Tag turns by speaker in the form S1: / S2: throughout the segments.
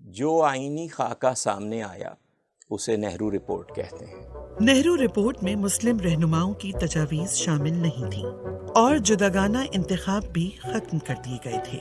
S1: جو آئینی خاکہ سامنے آیا اسے نہرو رپورٹ کہتے ہیں۔
S2: نہرو رپورٹ میں مسلم رہنماؤں کی تجاویز شامل نہیں تھیں اور جداگانہ انتخاب بھی ختم کر دیے گئے تھے۔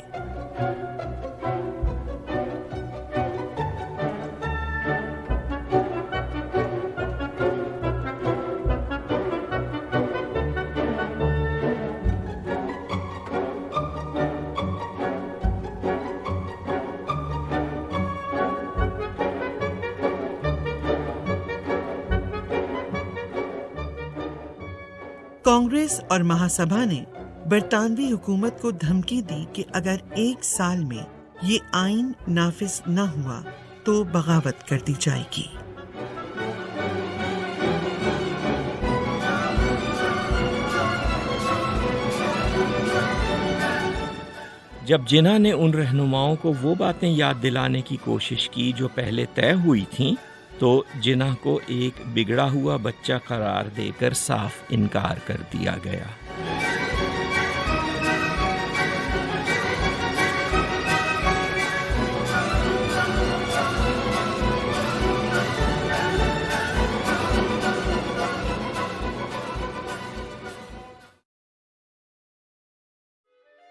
S2: کانگریس اور مہا سبھا نے برطانوی حکومت کو دھمکی دی کہ اگر 1 سال میں یہ آئین نافذ نہ ہوا تو بغاوت کر دی جائے گی۔
S1: جب جناح نے ان رہنماؤں کو وہ باتیں یاد دلانے کی کوشش کی جو پہلے طے ہوئی تھیں تو جناح کو ایک بگڑا ہوا بچہ قرار دے کر صاف انکار کر دیا گیا۔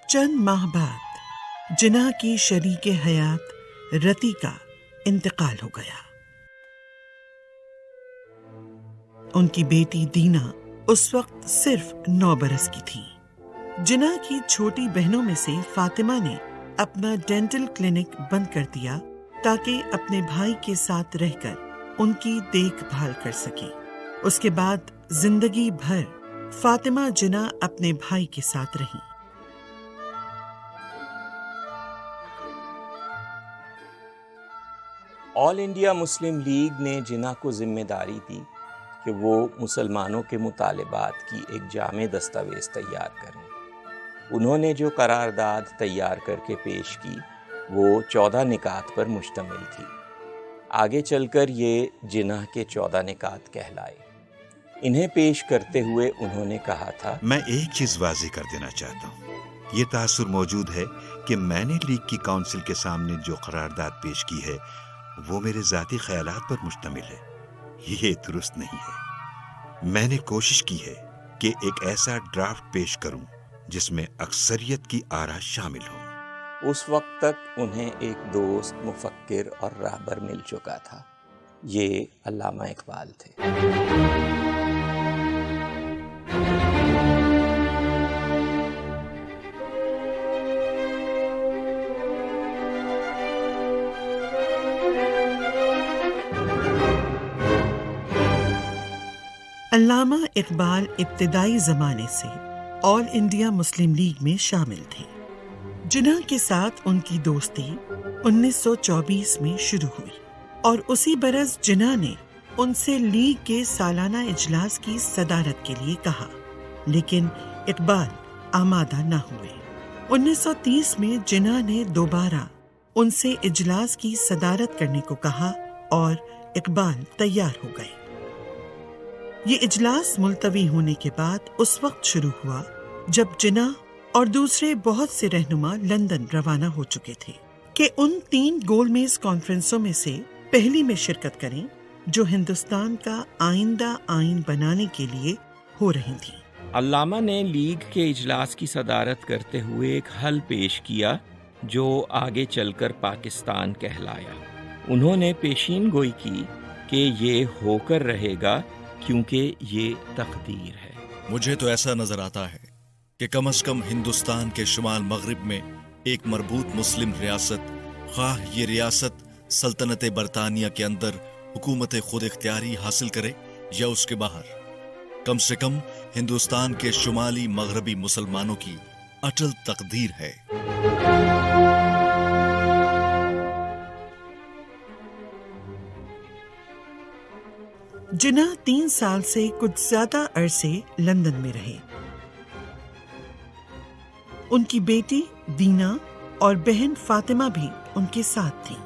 S2: چند ماہ بعد جناح کی شریک حیات رتی کا انتقال ہو گیا۔ ان کی بیٹی دینا اس وقت صرف 9 برس کی تھی۔ جناح کی چھوٹی بہنوں میں سے فاطمہ نے اپنا ڈینٹل کلینک بند کر دیا تاکہ اپنے بھائی کے ساتھ رہ کر ان کی دیکھ بھال کر سکے۔ اس کے بعد زندگی بھر فاطمہ جناح اپنے بھائی کے ساتھ رہیں۔
S1: آل انڈیا مسلم لیگ نے جناح کو ذمہ داری دی کہ وہ مسلمانوں کے مطالبات کی ایک جامع دستاویز تیار کریں۔ انہوں نے جو قرارداد تیار کر کے پیش کی وہ 14 نکات پر مشتمل تھی۔ آگے چل کر یہ جناح کے 14 نکات کہلائے۔ انہیں پیش کرتے ہوئے انہوں نے کہا تھا،
S3: میں ایک چیز واضح کر دینا چاہتا ہوں، یہ تاثر موجود ہے کہ میں نے لیگ کی کونسل کے سامنے جو قرارداد پیش کی ہے وہ میرے ذاتی خیالات پر مشتمل ہے۔ یہ درست نہیں ہے۔ میں نے کوشش کی ہے کہ ایک ایسا ڈرافٹ پیش کروں جس میں اکثریت کی آرا شامل ہوں۔
S1: اس وقت تک انہیں ایک دوست، مفکر اور راہبر مل چکا تھا۔ یہ علامہ اقبال تھے۔
S2: علامہ اقبال ابتدائی زمانے سے آل انڈیا مسلم لیگ میں شامل تھے۔ جناح کے ساتھ ان کی دوستی 1924 میں شروع ہوئی اور اسی برس جناح نے ان سے لیگ کے سالانہ اجلاس کی صدارت کے لیے کہا، لیکن اقبال آمادہ نہ ہوئے۔ 1930 میں جناح نے دوبارہ ان سے اجلاس کی صدارت کرنے کو کہا اور اقبال تیار ہو گئے۔ یہ اجلاس ملتوی ہونے کے بعد اس وقت شروع ہوا جب جناح اور دوسرے بہت سے رہنما لندن روانہ ہو چکے تھے کہ ان 3 گول میز کانفرنسوں میں سے پہلی میں شرکت کریں جو ہندوستان کا آئندہ آئین بنانے کے لیے ہو رہی تھیں۔
S1: علامہ نے لیگ کے اجلاس کی صدارت کرتے ہوئے ایک حل پیش کیا جو آگے چل کر پاکستان کہلایا۔ انہوں نے پیشین گوئی کی کہ یہ ہو کر رہے گا کیونکہ یہ تقدیر ہے۔
S4: مجھے تو ایسا نظر آتا ہے کہ کم از کم ہندوستان کے شمال مغرب میں ایک مربوط مسلم ریاست، خواہ یہ ریاست سلطنت برطانیہ کے اندر حکومت خود اختیاری حاصل کرے یا اس کے باہر، کم سے کم ہندوستان کے شمالی مغربی مسلمانوں کی اٹل تقدیر ہے۔
S2: جناح 3 سال سے کچھ زیادہ عرصے لندن میں رہے۔ ان کی بیٹی دینا اور بہن فاطمہ بھی ان کے ساتھ تھیں۔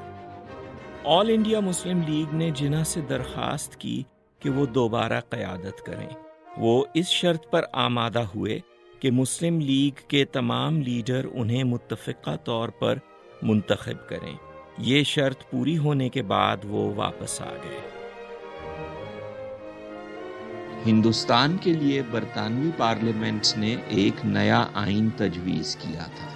S1: آل انڈیا مسلم لیگ نے جناح سے درخواست کی کہ وہ دوبارہ قیادت کریں۔ وہ اس شرط پر آمادہ ہوئے کہ مسلم لیگ کے تمام لیڈر انہیں متفقہ طور پر منتخب کریں۔ یہ شرط پوری ہونے کے بعد وہ واپس آ گئے۔ ہندوستان کے لیے برطانوی پارلیمنٹ نے ایک نیا آئین تجویز کیا تھا۔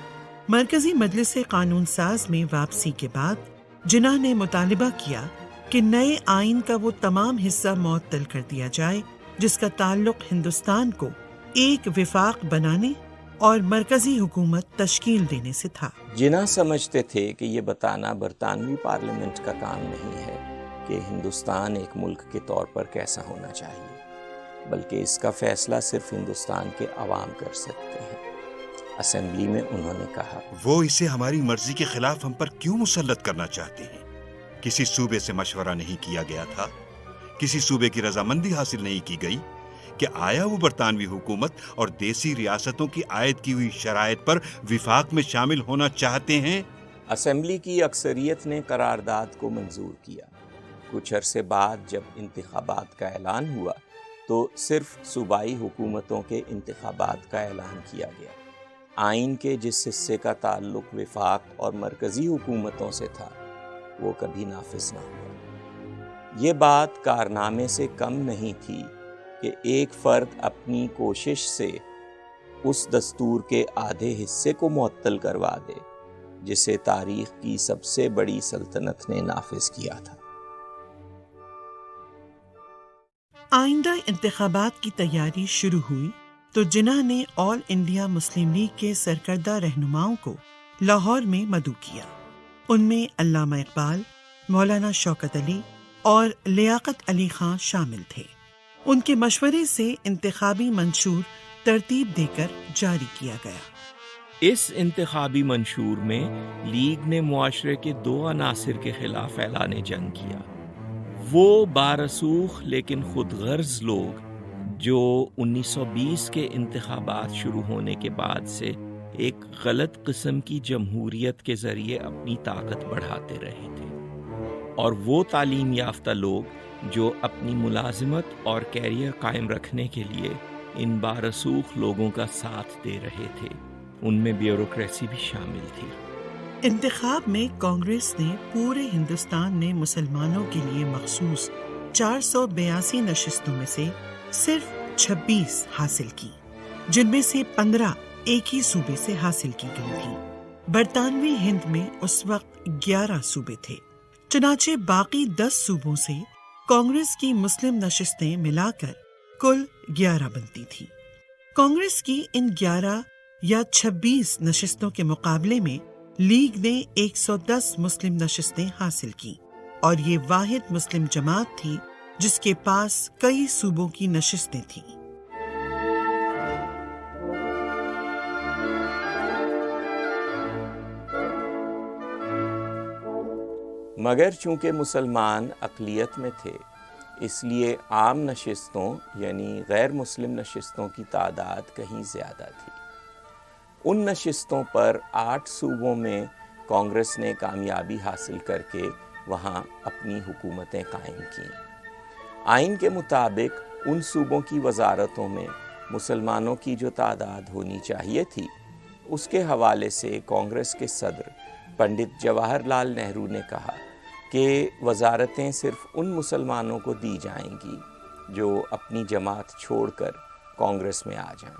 S2: مرکزی مجلس قانون ساز میں واپسی کے بعد جناح نے مطالبہ کیا کہ نئے آئین کا وہ تمام حصہ معطل کر دیا جائے جس کا تعلق ہندوستان کو ایک وفاق بنانے اور مرکزی حکومت تشکیل دینے سے تھا۔
S1: جناح سمجھتے تھے کہ یہ بتانا برطانوی پارلیمنٹ کا کام نہیں ہے کہ ہندوستان ایک ملک کے طور پر کیسا ہونا چاہیے، بلکہ اس کا فیصلہ صرف ہندوستان کے عوام کر سکتے ہیں۔ اسمبلی میں انہوں نے کہا،
S3: وہ اسے ہماری مرضی کے خلاف ہم پر کیوں مسلط کرنا چاہتے ہیں؟ کسی صوبے سے مشورہ نہیں کیا گیا تھا، کسی صوبے کی رضامندی حاصل نہیں کی گئی کہ آیا وہ برطانوی حکومت اور دیسی ریاستوں کی عائد کی ہوئی شرائط پر وفاق میں شامل ہونا چاہتے ہیں؟
S1: اسمبلی کی اکثریت نے قرارداد کو منظور کیا۔ کچھ عرصے بعد جب انتخابات کا اعلان ہوا تو صرف صوبائی حکومتوں کے انتخابات کا اعلان کیا گیا۔ آئین کے جس حصے کا تعلق وفاق اور مرکزی حکومتوں سے تھا وہ کبھی نافذ نہ ہوا۔ یہ بات کارنامے سے کم نہیں تھی کہ ایک فرد اپنی کوشش سے اس دستور کے آدھے حصے کو معطل کروا دے جسے تاریخ کی سب سے بڑی سلطنت نے نافذ کیا تھا۔
S2: آئندہ انتخابات کی تیاری شروع ہوئی تو جناح نے آل انڈیا مسلم لیگ کے سرکردہ رہنماؤں کو لاہور میں مدعو کیا۔ ان میں علامہ اقبال، مولانا شوکت علی اور لیاقت علی خان شامل تھے۔ ان کے مشورے سے انتخابی منشور ترتیب دے کر جاری کیا گیا۔
S1: اس انتخابی منشور میں لیگ نے معاشرے کے دو عناصر کے خلاف اعلان جنگ کیا۔ وہ بارسوخ لیکن خود غرض لوگ جو 1920 کے انتخابات شروع ہونے کے بعد سے ایک غلط قسم کی جمہوریت کے ذریعے اپنی طاقت بڑھاتے رہے تھے، اور وہ تعلیم یافتہ لوگ جو اپنی ملازمت اور کیریئر قائم رکھنے کے لیے ان بارسوخ لوگوں کا ساتھ دے رہے تھے۔ ان میں بیوروکریسی بھی شامل تھی۔
S2: انتخاب میں کانگریس نے پورے ہندوستان میں مسلمانوں کے لیے مخصوص 482 نشستوں میں سے صرف 26 حاصل کی، جن میں سے 15 ایک ہی صوبے سے حاصل کی گئی تھی۔ برطانوی ہند میں اس وقت 11 صوبے تھے، چنانچہ باقی 10 صوبوں سے کانگریس کی مسلم نشستیں ملا کر کل 11 بنتی تھی۔ کانگریس کی ان 11 یا 26 نشستوں کے مقابلے میں لیگ نے 110 مسلم نشستیں حاصل کی، اور یہ واحد مسلم جماعت تھی جس کے پاس کئی صوبوں کی نشستیں تھیں۔
S1: مگر چونکہ مسلمان اقلیت میں تھے، اس لیے عام نشستوں یعنی غیر مسلم نشستوں کی تعداد کہیں زیادہ تھی۔ ان نشستوں پر 8 صوبوں میں کانگریس نے کامیابی حاصل کر کے وہاں اپنی حکومتیں قائم کیں۔ آئین کے مطابق ان صوبوں کی وزارتوں میں مسلمانوں کی جو تعداد ہونی چاہیے تھی، اس کے حوالے سے کانگریس کے صدر پنڈت جواہر لال نہرو نے کہا کہ وزارتیں صرف ان مسلمانوں کو دی جائیں گی جو اپنی جماعت چھوڑ کر کانگریس میں آ جائیں۔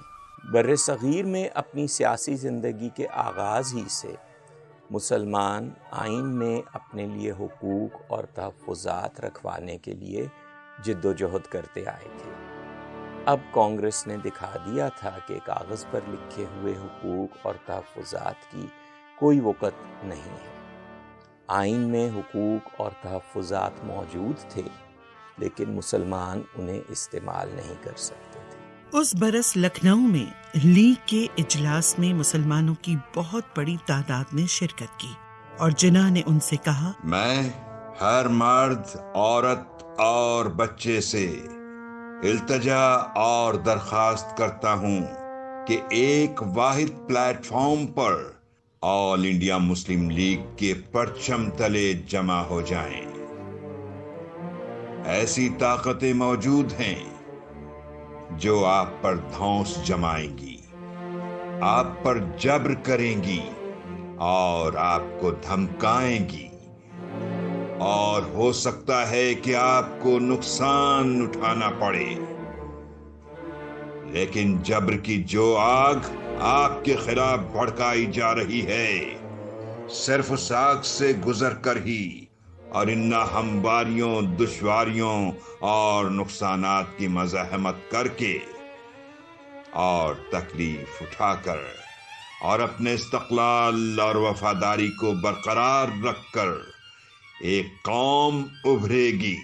S1: بر صغیر میں اپنی سیاسی زندگی کے آغاز ہی سے مسلمان آئین میں اپنے لیے حقوق اور تحفظات رکھوانے کے لیے جد و جہد کرتے آئے تھے۔ اب کانگریس نے دکھا دیا تھا کہ کاغذ پر لکھے ہوئے حقوق اور تحفظات کی کوئی وقت نہیں ہے۔ آئین میں حقوق اور تحفظات موجود تھے، لیکن مسلمان انہیں استعمال نہیں کر سکتے تھے۔
S2: اس برس لکھنؤ میں لیگ کے اجلاس میں مسلمانوں کی بہت بڑی تعداد نے شرکت کی، اور جناح نے ان سے کہا،
S5: میں ہر مرد، عورت اور بچے سے التجا اور درخواست کرتا ہوں کہ ایک واحد پلیٹ فارم پر آل انڈیا مسلم لیگ کے پرچم تلے جمع ہو جائیں۔ ایسی طاقتیں موجود ہیں جو آپ پر دھونس جمائیں گی، آپ پر جبر کریں گی اور آپ کو دھمکائیں گی اور ہو سکتا ہے کہ آپ کو نقصان اٹھانا پڑے، لیکن جبر کی جو آگ آپ کے خلاف بھڑکائی جا رہی ہے، صرف اس آگ سے گزر کر ہی اور ان ہمواریوں، دشواریوں اور نقصانات کی مزاحمت کر کے اور تکلیف اٹھا کر اور اپنے استقلال اور وفاداری کو برقرار رکھ کر ایک قوم ابھرے گی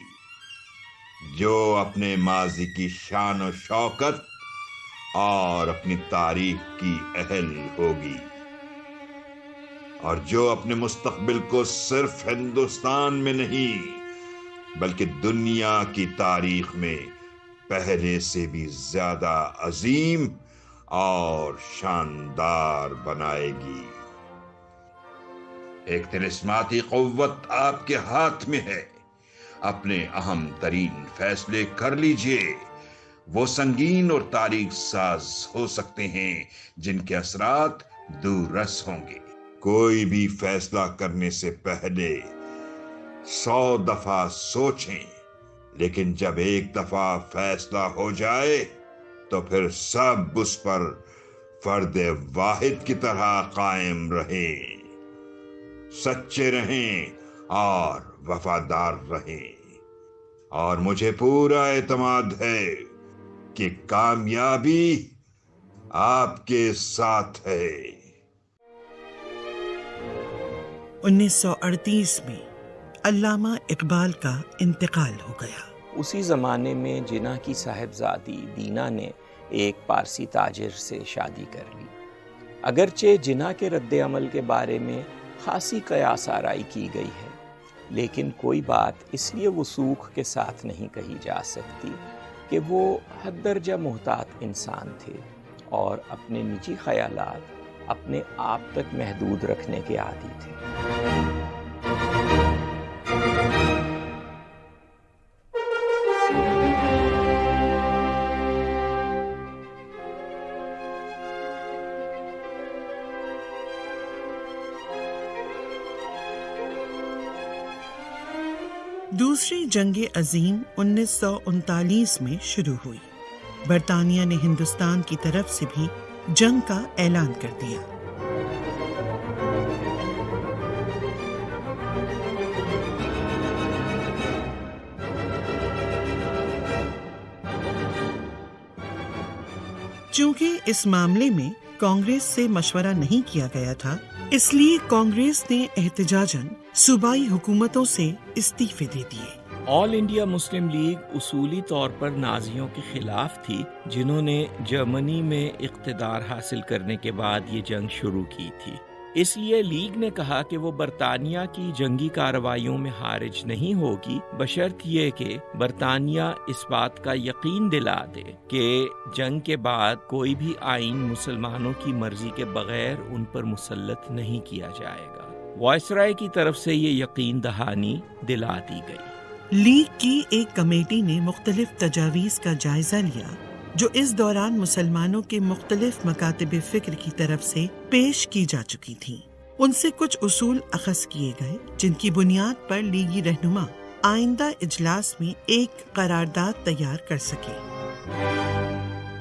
S5: جو اپنے ماضی کی شان و شوکت اور اپنی تاریخ کی اہل ہوگی، اور جو اپنے مستقبل کو صرف ہندوستان میں نہیں بلکہ دنیا کی تاریخ میں پہلے سے بھی زیادہ عظیم اور شاندار بنائے گی۔ ایک طلسماتی قوت آپ کے ہاتھ میں ہے، اپنے اہم ترین فیصلے کر لیجئے، وہ سنگین اور تاریخ ساز ہو سکتے ہیں جن کے اثرات دور رس ہوں گے۔ کوئی بھی فیصلہ کرنے سے پہلے 100 دفعہ سوچیں، لیکن جب ایک دفعہ فیصلہ ہو جائے تو پھر سب اس پر فرد واحد کی طرح قائم رہیں، سچے رہیں اور وفادار رہیں، اور مجھے پورا اعتماد ہے کہ کامیابی آپ کے ساتھ ہے۔
S2: 1938 میں علامہ اقبال کا انتقال ہو گیا۔
S1: اسی زمانے میں جناح کی صاحبزادی دینا نے ایک پارسی تاجر سے شادی کر لی۔ اگرچہ جناح کے رد عمل کے بارے میں خاصی قیاس آرائی کی گئی ہے، لیکن کوئی بات اس لیے وثوق کے ساتھ نہیں کہی جا سکتی کہ وہ حد درجہ محتاط انسان تھے اور اپنے نجی خیالات اپنے آپ تک محدود رکھنے کے عادی تھے۔
S2: دوسری جنگ عظیم 1939 میں شروع ہوئی۔ برطانیہ نے ہندوستان کی طرف سے بھی جنگ کا اعلان کر دیا۔ چونکہ اس معاملے میں کانگریس سے مشورہ نہیں کیا گیا تھا، اس لیے کانگریس نے احتجاجاً صوبائی حکومتوں سے استعفے دے دیے۔
S1: آل انڈیا مسلم لیگ اصولی طور پر نازیوں کے خلاف تھی، جنہوں نے جرمنی میں اقتدار حاصل کرنے کے بعد یہ جنگ شروع کی تھی۔ اس لیے لیگ نے کہا کہ وہ برطانیہ کی جنگی کارروائیوں میں حارج نہیں ہوگی، بشرط یہ کہ برطانیہ اس بات کا یقین دلا دے کہ جنگ کے بعد کوئی بھی آئین مسلمانوں کی مرضی کے بغیر ان پر مسلط نہیں کیا جائے گا۔ وائسرائے کی طرف سے یہ یقین دہانی دلا دی گئی۔
S2: لیگ کی ایک کمیٹی نے مختلف تجاویز کا جائزہ لیا جو اس دوران مسلمانوں کے مختلف مکاتب فکر کی طرف سے پیش کی جا چکی تھیں۔ ان سے کچھ اصول اخذ کیے گئے جن کی بنیاد پر لیگی رہنما آئندہ اجلاس میں ایک قرارداد تیار کر سکے۔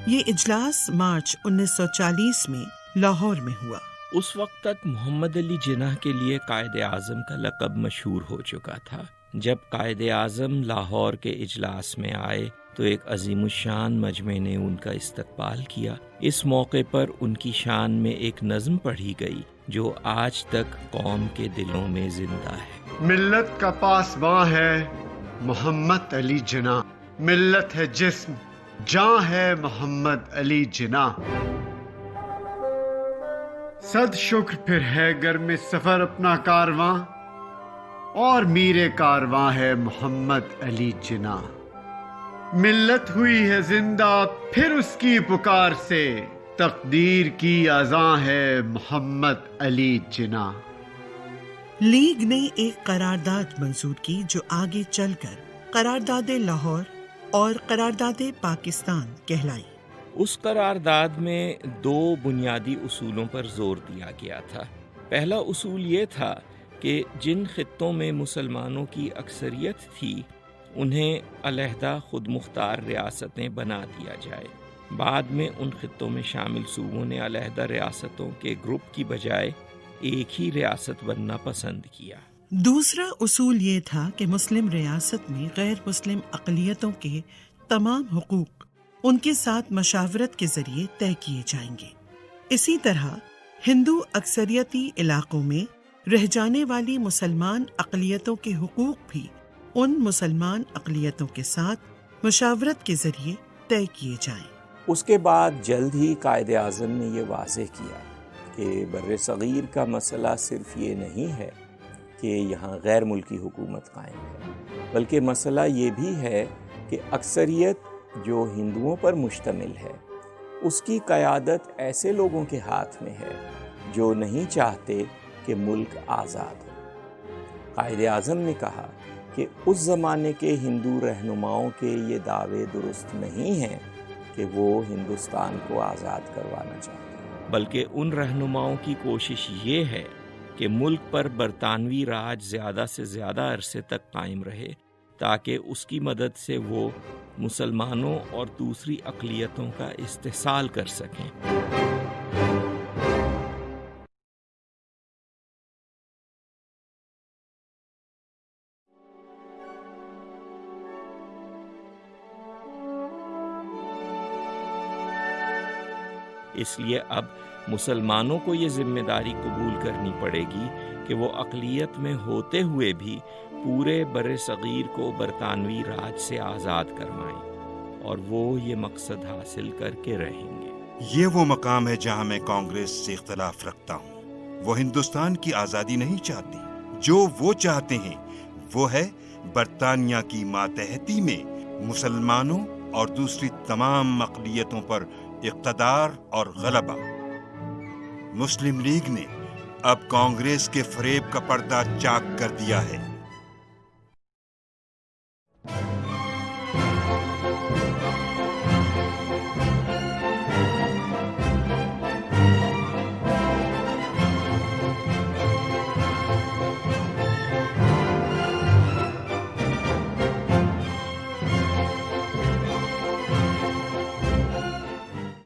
S2: یہ اجلاس مارچ 1940 میں لاہور میں ہوا۔
S1: اس وقت تک محمد علی جناح کے لیے قائد اعظم کا لقب مشہور ہو چکا تھا۔ جب قائد اعظم لاہور کے اجلاس میں آئے تو ایک عظیم الشان مجمع نے ان کا استقبال کیا۔ اس موقع پر ان کی شان میں ایک نظم پڑھی گئی جو آج تک قوم کے دلوں میں زندہ ہے۔
S6: ملت کا پاسباں ہے محمد علی جناح، ملت ہے جسم، جاں ہے محمد علی جناح۔ صد شکر پھر ہے گر میں سفر اپنا کارواں، اور میرے کارواں ہے محمد علی جناح۔ ملت ہوئی ہے زندہ پھر اس کی پکار سے، تقدیر کی اذاں ہے محمد علی جناح۔
S2: لیگ نے ایک قرارداد منظور کی جو آگے چل کر قرارداد لاہور اور قرارداد پاکستان کہلائی۔
S1: اس قرارداد میں 2 بنیادی اصولوں پر زور دیا گیا تھا۔ پہلا اصول یہ تھا کہ جن خطوں میں مسلمانوں کی اکثریت تھی انہیں علیحدہ خود مختار ریاستیں بنا دیا جائے۔ بعد میں ان خطوں میں شامل صوبوں نے علیحدہ ریاستوں کے گروپ کی بجائے ایک ہی ریاست بننا پسند کیا۔
S2: دوسرا اصول یہ تھا کہ مسلم ریاست میں غیر مسلم اقلیتوں کے تمام حقوق ان کے ساتھ مشاورت کے ذریعے طے کیے جائیں گے۔ اسی طرح ہندو اکثریتی علاقوں میں رہ جانے والی مسلمان اقلیتوں کے حقوق بھی ان مسلمان اقلیتوں کے ساتھ مشاورت کے ذریعے طے کیے جائیں۔
S1: اس کے بعد جلد ہی قائد اعظم نے یہ واضح کیا کہ بر صغیر کا مسئلہ صرف یہ نہیں ہے کہ یہاں غیر ملکی حکومت قائم ہے، بلکہ مسئلہ یہ بھی ہے کہ اکثریت جو ہندوؤں پر مشتمل ہے اس کی قیادت ایسے لوگوں کے ہاتھ میں ہے جو نہیں چاہتے کہ ملک آزاد ہو۔ قائد اعظم نے کہا کہ اس زمانے کے ہندو رہنماؤں کے یہ دعوے درست نہیں ہیں کہ وہ ہندوستان کو آزاد کروانا چاہتے ہیں، بلکہ ان رہنماؤں کی کوشش یہ ہے کہ ملک پر برطانوی راج زیادہ سے زیادہ عرصے تک قائم رہے تاکہ اس کی مدد سے وہ مسلمانوں اور دوسری اقلیتوں کا استحصال کر سکیں۔ اس لیے اب مسلمانوں کو یہ ذمہ داری قبول کرنی پڑے گی کہ وہ اقلیت میں ہوتے ہوئے بھی پورے بر صغیر کو برطانوی راج سے آزاد کروائیں، اور وہ یہ مقصد حاصل کر کے رہیں گے۔
S3: یہ وہ مقام ہے جہاں میں کانگریس سے اختلاف رکھتا ہوں۔ وہ ہندوستان کی آزادی نہیں چاہتی، جو وہ چاہتے ہیں وہ ہے برطانیہ کی ماتحتی میں مسلمانوں اور دوسری تمام اقلیتوں پر اقتدار اور غلبہ۔ مسلم لیگ نے اب کانگریس کے فریب کا پردہ چاک کر دیا ہے۔